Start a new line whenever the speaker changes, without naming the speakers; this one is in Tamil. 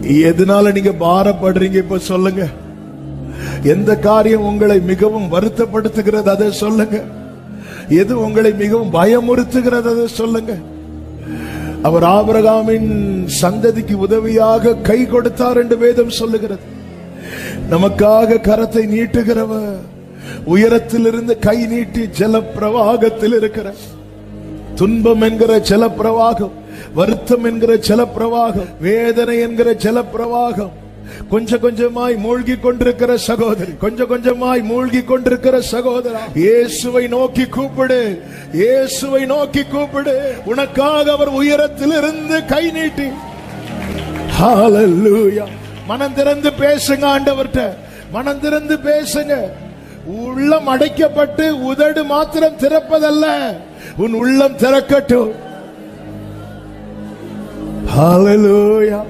எதனால நீங்க பாரப்படுறீங்க? இப்ப சொல்லுங்க. எந்த காரியம் உங்களை மிகவும் வருத்தப்படுத்துகிறது அதை சொல்லுங்க. எது உங்களை மிகவும் பயமுறுத்துகிறது அதை சொல்லுங்க. அவர் ஆபிரகாமின் சந்ததிக்கு உதவியாக கை கொடுத்தார் என்று வேதம் சொல்லுகிறது. நமக்காக கரத்தை நீட்டுகிறவர், உயரத்திலிருந்து கை நீட்டி ஜல பிரவாகத்தில் இருக்கிற துன்பம் என்கிற ஜல பிரவாகம், வருத்தம் என்கிற ஜல பிரவாகம், வேதனை என்கிற ஜல பிரவாகம், கொஞ்சம் கொஞ்சமாய் மூழ்கி கொண்டிருக்கிற சகோதரி, கொஞ்சம் கொஞ்சமாய் மூழ்கி கொண்டிருக்கிற சகோதரா, இயேசுவை நோக்கி கூப்பிடு, இயேசுவை நோக்கி கூப்பிடு. உனக்காக அவர் உயரத்திலிருந்து கை நீட்டி. ஹalleluya. மனம் திறந்து பேசுங்க ஆண்டவர்ட்ட, மனம் திறந்து பேசுங்க. உள்ளம் அடைக்கப்பட்டு உதடு மாத்திரம் திறப்பதல்ல, உன் உள்ளம் திறக்கட்டும். ஹalleluya.